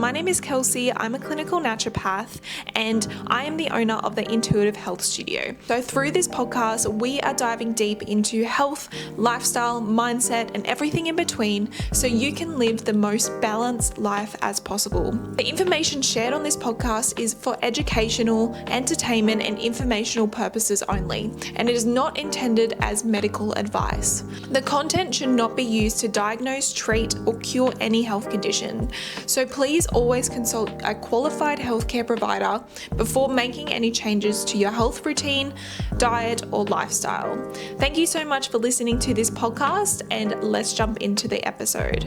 my name is Kelsey. I'm a clinical naturopath and I am the owner of the Intuitive Health Studio. So through this podcast, we are diving deep into health, lifestyle, mindset, and everything in between so you can live the most balanced life as possible. The information shared on this podcast is for educational, entertainment, and informational purposes only, and it is not intended as medical advice. The content should not be used to diagnose, treat, or cure any health condition. So please always consult a qualified healthcare provider before making any changes to your health routine, diet, or lifestyle. Thank you so much for listening to this podcast, and let's jump into the episode.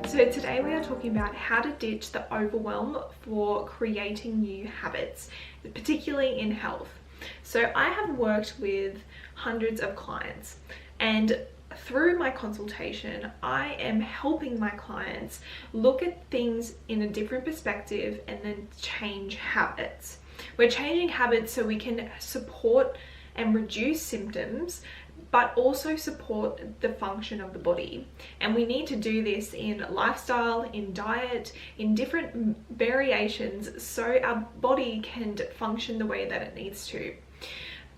So today we are talking about how to ditch the overwhelm for creating new habits, particularly in health. So I have worked with hundreds of clients, and through my consultation, I am helping my clients look at things in a different perspective and then change habits. We're changing habits so we can support and reduce symptoms, but also support the function of the body. And we need to do this in lifestyle, in diet, in different variations so our body can function the way that it needs to.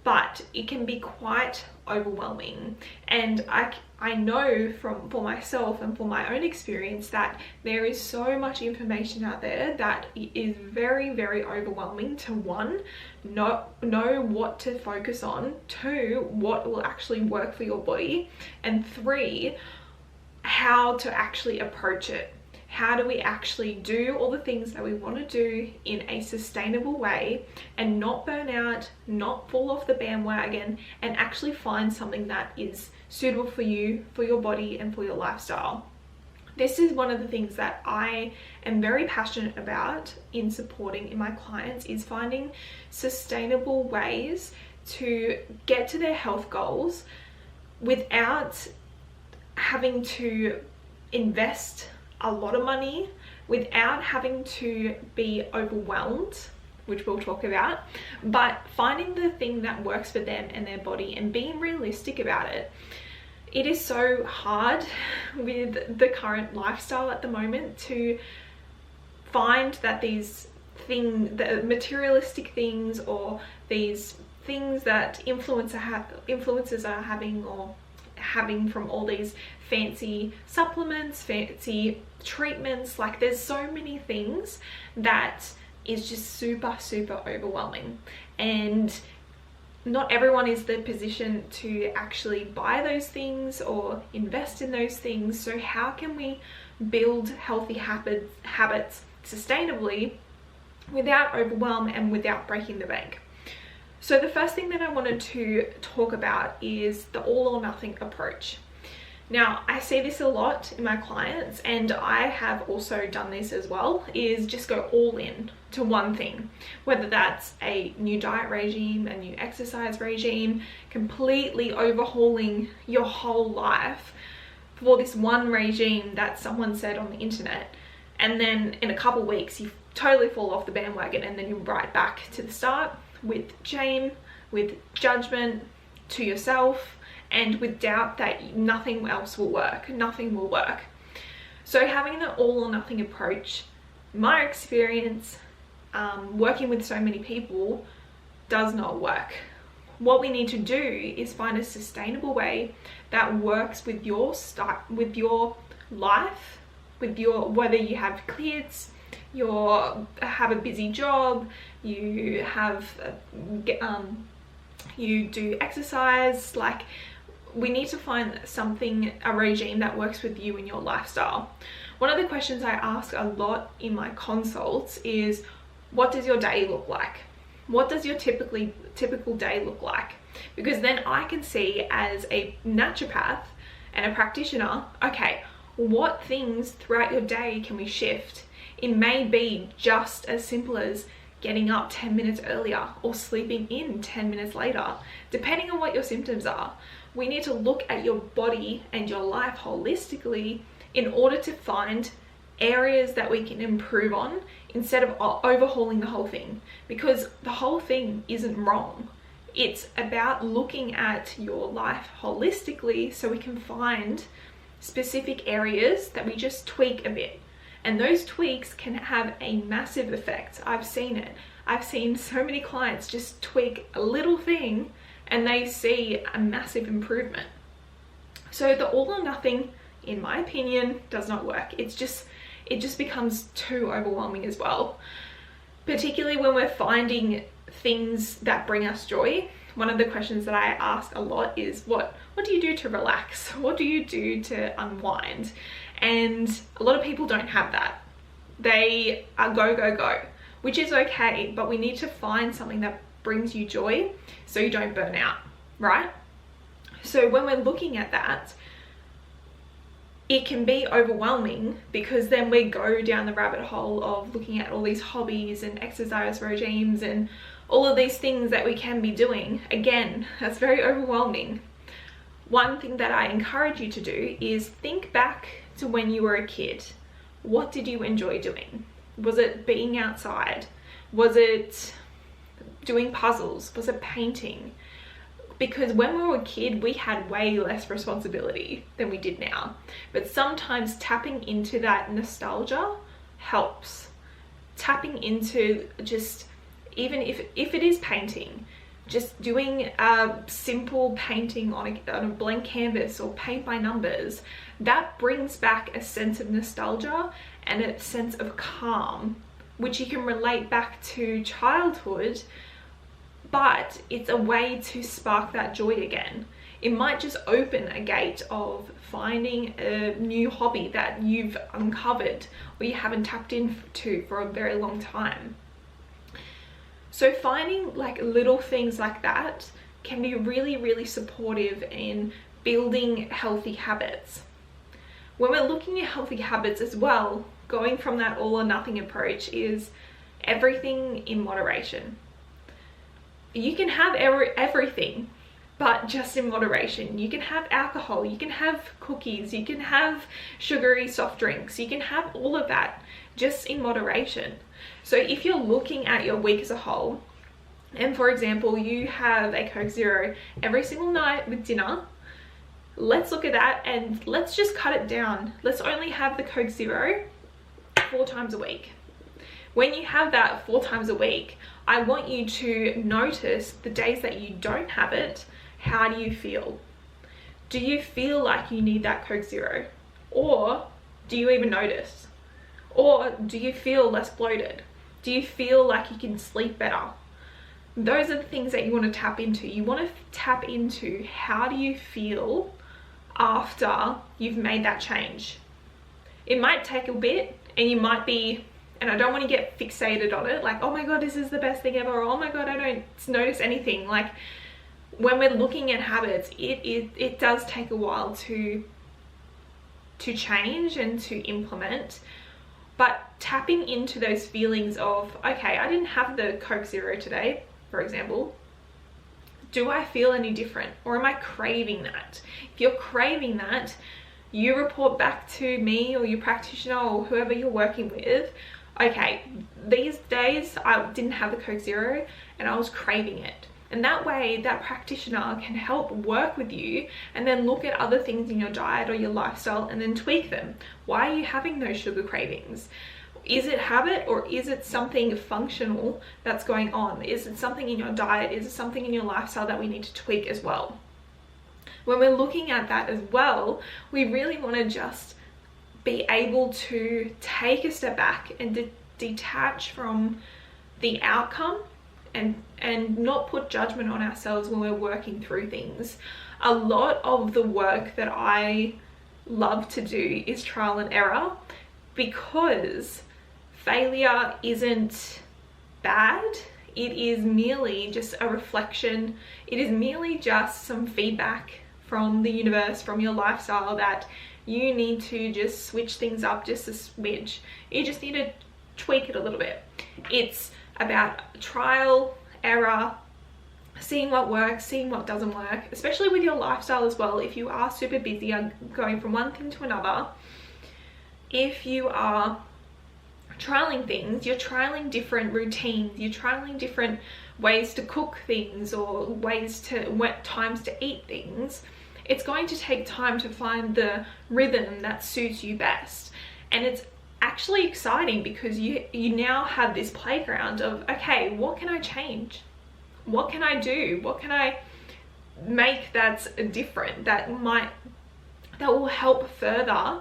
But it can be quite overwhelming, and I know for myself and for my own experience that there is so much information out there that is very, very overwhelming to one, know what to focus on, two, what will actually work for your body, and three, how to actually approach it. How do we actually do all the things that we want to do in a sustainable way and not burn out, not fall off the bandwagon, and actually find something that is suitable for you, for your body, and for your lifestyle? This is one of the things that I am very passionate about in supporting in my clients, is finding sustainable ways to get to their health goals without having to invest a lot of money, without having to be overwhelmed, which we'll talk about, but finding the thing that works for them and their body and being realistic about it. It is so hard with the current lifestyle at the moment to find that these things, the materialistic things, or these things that influencers are having or having from all these fancy supplements, fancy treatments. Like, there's so many things that is just super overwhelming, and not everyone is the position to actually buy those things or invest in those things. So how can we build healthy habits sustainably without overwhelm and without breaking the bank? So the first thing that I wanted to talk about is the all or nothing approach. Now, I see this a lot in my clients, and I have also done this as well, is just go all in to one thing, whether that's a new diet regime, a new exercise regime, completely overhauling your whole life for this one regime that someone said on the internet. And then in a couple weeks, you totally fall off the bandwagon, and then you're right back to the start with shame, with judgment to yourself, and with doubt that nothing else will work, nothing will work. So having an all or nothing approach, my experience working with so many people, does not work. What we need to do is find a sustainable way that works with your life, with your, whether you have kids, you have a busy job, you have you do exercise. Like, we need to find something, a regime that works with you and your lifestyle. One of the questions I ask a lot in my consults is, what does your day look like? What does your typical day look like? Because then I can see, as a naturopath and a practitioner, okay, what things throughout your day can we shift? It may be just as simple as getting up 10 minutes earlier or sleeping in 10 minutes later, depending on what your symptoms are. We need to look at your body and your life holistically in order to find areas that we can improve on instead of overhauling the whole thing, because the whole thing isn't wrong. It's about looking at your life holistically so we can find specific areas that we just tweak a bit. And those tweaks can have a massive effect. I've seen it. I've seen so many clients just tweak a little thing and they see a massive improvement. So the all or nothing, in my opinion, does not work. It just becomes too overwhelming as well. Particularly when we're finding things that bring us joy. One of the questions that I ask a lot is, what do you do to relax? What do you do to unwind? And a lot of people don't have that. They are go, go, go, which is okay, but we need to find something that brings you joy so you don't burn out, right? So when we're looking at that, it can be overwhelming because then we go down the rabbit hole of looking at all these hobbies and exercise regimes and all of these things that we can be doing. Again, that's very overwhelming. One thing that I encourage you to do is think back to when you were a kid. What did you enjoy doing? Was it being outside? Was it doing puzzles? Was it painting? Because when we were a kid, we had way less responsibility than we did now. But sometimes tapping into that nostalgia helps. Tapping into just, even if it is painting, just doing a simple painting on a blank canvas or paint by numbers, that brings back a sense of nostalgia and a sense of calm, which you can relate back to childhood, but it's a way to spark that joy again. It might just open a gate of finding a new hobby that you've uncovered or you haven't tapped into for a very long time. So finding like little things like that can be really, really supportive in building healthy habits. When we're looking at healthy habits as well, going from that all or nothing approach is everything in moderation. You can have everything, but just in moderation. You can have alcohol, you can have cookies, you can have sugary soft drinks, you can have all of that just in moderation. So if you're looking at your week as a whole, and for example, you have a Coke Zero every single night with dinner, let's look at that and let's just cut it down. Let's only have the Coke Zero 4 times a week. When you have that 4 times a week, I want you to notice the days that you don't have it. How do you feel? Do you feel like you need that Coke Zero? Or do you even notice? Or do you feel less bloated? Do you feel like you can sleep better? Those are the things that you want to tap into. You want to tap into how do you feel after you've made that change. It might take a bit and you might be, and I don't want to get fixated on it, like, oh my God, this is the best thing ever, or oh my God, I don't notice anything. Like when we're looking at habits, it does take a while to change and to implement. But tapping into those feelings of, okay, I didn't have the Coke Zero today, for example. Do I feel any different? Or am I craving that? If you're craving that, you report back to me or your practitioner or whoever you're working with, okay, these days I didn't have the Coke Zero and I was craving it. And that way, that practitioner can help work with you and then look at other things in your diet or your lifestyle and then tweak them. Why are you having those sugar cravings? Is it habit or is it something functional that's going on? Is it something in your diet? Is it something in your lifestyle that we need to tweak as well? When we're looking at that as well, we really want to just be able to take a step back and detach from the outcome and not put judgment on ourselves when we're working through things. A lot of the work that I love to do is trial and error, because failure isn't bad. It is merely just a reflection. It is merely just some feedback from the universe, from your lifestyle, that you need to just switch things up just a smidge. You just need to tweak it a little bit. It's about trial, error, seeing what works, seeing what doesn't work, especially with your lifestyle as well. If you are super busy going from one thing to another, if you are trialing things, you're trialing different routines, you're trialing different ways to cook things or times to eat things, it's going to take time to find the rhythm that suits you best. And it's actually exciting because you now have this playground of, okay, what can I change? What can I do? What can I make that's different, that will help further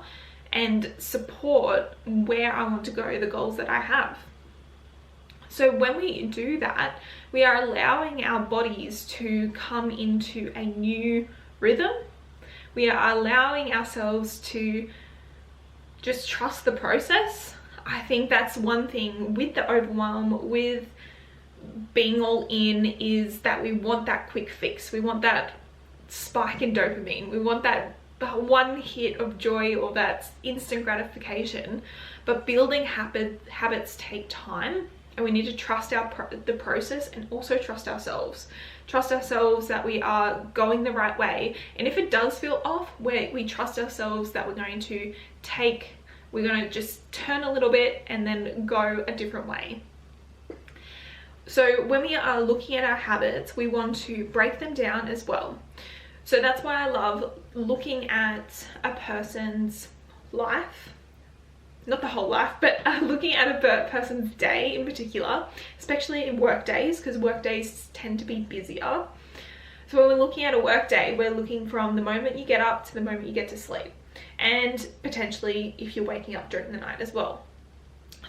and support where I want to go, the goals that I have. So when we do that, we are allowing our bodies to come into a new rhythm. We are allowing ourselves to just trust the process. I think that's one thing with the overwhelm, with being all in, is that we want that quick fix. We want that spike in dopamine. We want that one hit of joy or that instant gratification. But building habits take time, and we need to trust the process, and also trust ourselves. Trust ourselves that we are going the right way. And if it does feel off, we trust ourselves that we're going to just turn a little bit and then go a different way. So when we are looking at our habits, we want to break them down as well. So that's why I love looking at a person's life, not the whole life, but looking at a person's day in particular, especially in work days, because work days tend to be busier. So when we're looking at a work day, we're looking from the moment you get up to the moment you get to sleep, and potentially if you're waking up during the night as well.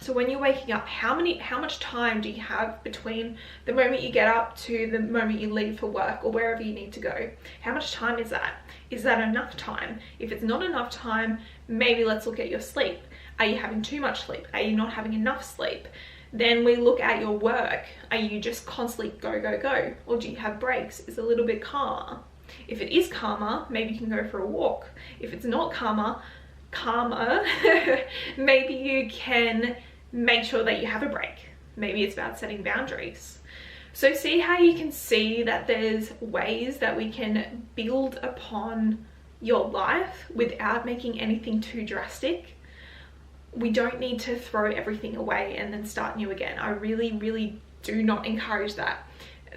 So when you're waking up, how much time do you have between the moment you get up to the moment you leave for work or wherever you need to go? How much time is that? Is that enough time? If it's not enough time, maybe let's look at your sleep. Are you having too much sleep? Are you not having enough sleep? Then we look at your work. Are you just constantly go, go, go? Or do you have breaks? Is it a little bit calmer? If it is calmer, maybe you can go for a walk. If it's not calmer, maybe you can make sure that you have a break. Maybe it's about setting boundaries. So see how you can see that there's ways that we can build upon your life without making anything too drastic. We don't need to throw everything away and then start new again. I really, really do not encourage that,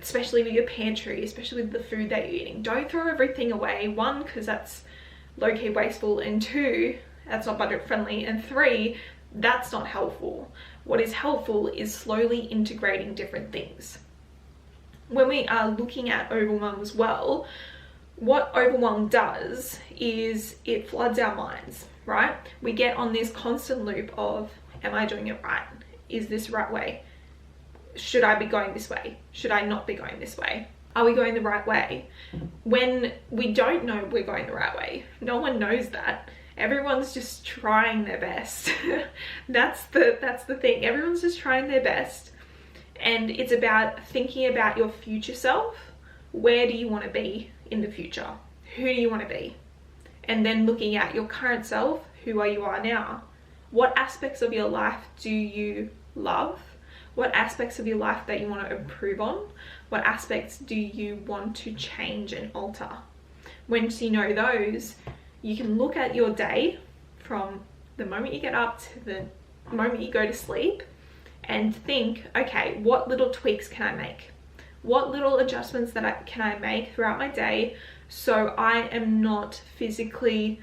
especially with your pantry, especially with the food that you're eating. Don't throw everything away. One, because that's low-key wasteful, and two, that's not budget friendly, and three, that's not helpful. What is helpful is slowly integrating different things. When we are looking at overwhelm as well, what overwhelm does is it floods our minds, right? We get on this constant loop of, am I doing it right? Is this the right way? Should I be going this way? Should I not be going this way? Are we going the right way? When we don't know we're going the right way, no one knows that. Everyone's just trying their best. That's the thing. Everyone's just trying their best. And it's about thinking about your future self. Where do you want to be in the future? Who do you want to be? And then looking at your current self, who you are now. What aspects of your life do you love? What aspects of your life that you want to improve on? What aspects do you want to change and alter? Once you know those, you can look at your day from the moment you get up to the moment you go to sleep and think, okay, what little tweaks can I make? What little adjustments can I make throughout my day so I am not physically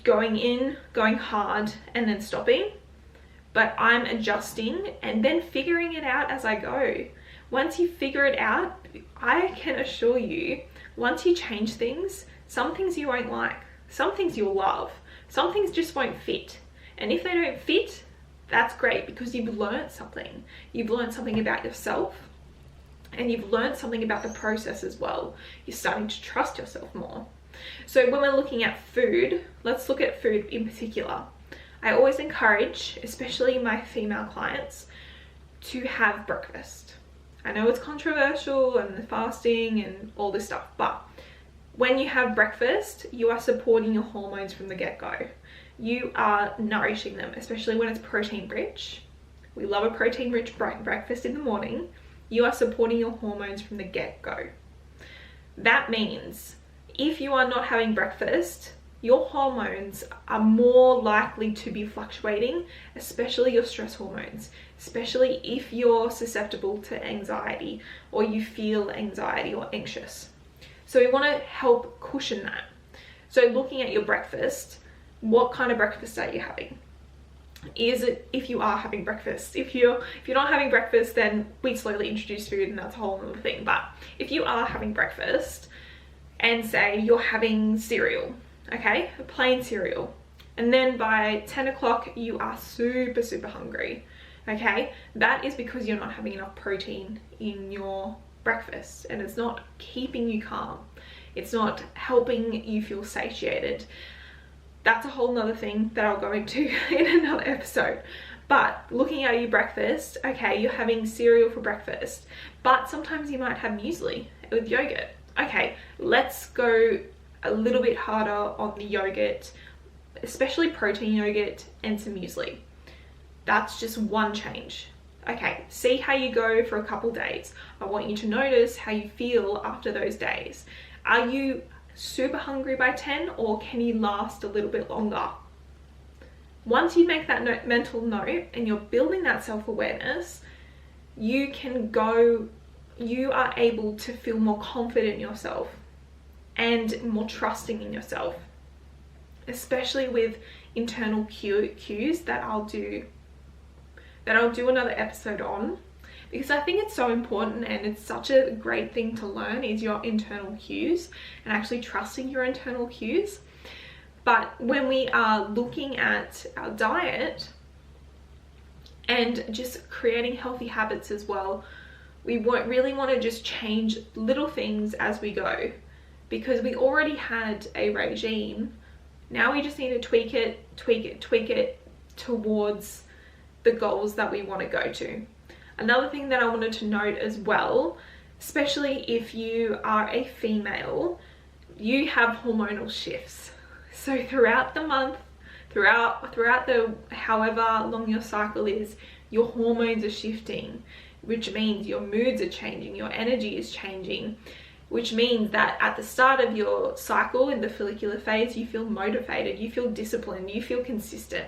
going hard and then stopping, but I'm adjusting and then figuring it out as I go. Once you figure it out, I can assure you, once you change things, some things you won't like. Some things you'll love, some things just won't fit. And if they don't fit, that's great, because you've learned something. You've learned something about yourself, and you've learned something about the process as well. You're starting to trust yourself more. So when we're looking at food, let's look at food in particular. I always encourage, especially my female clients, to have breakfast. I know it's controversial and the fasting and all this stuff, but when you have breakfast, you are supporting your hormones from the get-go. You are nourishing them, especially when it's protein rich. We love a protein rich breakfast in the morning. You are supporting your hormones from the get-go. That means if you are not having breakfast, your hormones are more likely to be fluctuating, especially your stress hormones, especially if you're susceptible to anxiety or you feel anxiety or anxious. So we want to help cushion that. So looking at your breakfast, what kind of breakfast are you having? is if you are having breakfast. If you're not having breakfast, then we slowly introduce food, and that's a whole other thing. But if you are having breakfast and say you're having cereal, okay, a plain cereal, and then by 10 o'clock you are super hungry, okay, that is because you're not having enough protein in your breakfast, and it's not keeping you calm. It's not helping you feel satiated. That's a whole nother thing that I'll go into in another episode. But looking at your breakfast, okay, you're having cereal for breakfast, but sometimes you might have muesli with yogurt. Okay, let's go a little bit harder on the yogurt, especially protein yogurt and some muesli. That's just one change. Okay, see how you go for a couple days. I want you to notice how you feel after those days. Are you super hungry by 10, or can you last a little bit longer? Once you make that mental note and you're building that self-awareness, you are able to feel more confident in yourself and more trusting in yourself, especially with internal cues that I'll do another episode on, because I think it's so important, and it's such a great thing to learn, is your internal cues and actually trusting your internal cues. But when we are looking at our diet and just creating healthy habits as well, we really want to just change little things as we go, because we already had a regime. Now we just need to tweak it towards the goals that we want to go to. Another thing that I wanted to note as well, especially if you are a female, you have hormonal shifts. So throughout the month, throughout the however long your cycle is, your hormones are shifting, which means your moods are changing, your energy is changing, which means that at the start of your cycle, in the follicular phase, you feel motivated, you feel disciplined, you feel consistent.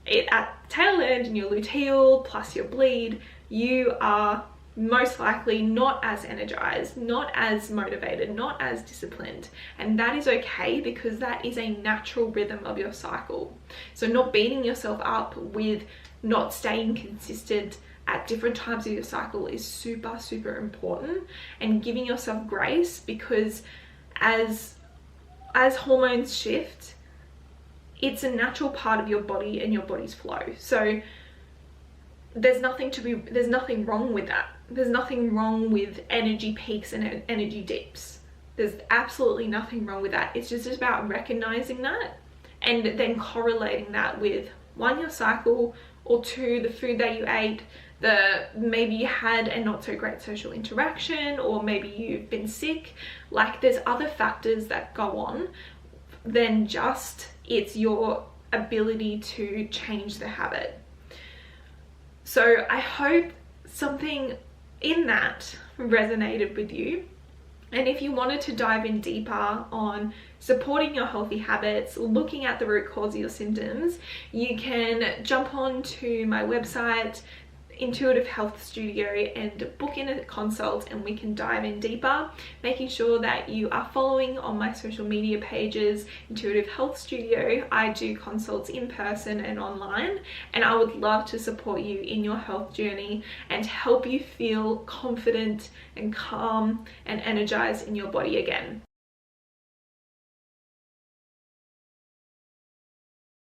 At tail end, in your luteal plus your bleed, you are most likely not as energized, not as motivated, not as disciplined, and that is okay, because that is a natural rhythm of your cycle. So not beating yourself up with not staying consistent at different times of your cycle is super important, and giving yourself grace, because as hormones shift, it's a natural part of your body and your body's flow. So there's nothing wrong with that. There's nothing wrong with energy peaks and energy dips. There's absolutely nothing wrong with that. It's just about recognizing that and then correlating that with, one, your cycle, or two, the food that you ate, maybe you had a not so great social interaction, or maybe you've been sick. Like, there's other factors that go on than just it's your ability to change the habit. So I hope something in that resonated with you. And if you wanted to dive in deeper on supporting your healthy habits, looking at the root cause of your symptoms, you can jump on to my website, Intuitive Health Studio, and book in a consult, and we can dive in deeper, making sure that you are following on my social media pages, Intuitive Health Studio. I do consults in person and online, and I would love to support you in your health journey and help you feel confident and calm and energized in your body again.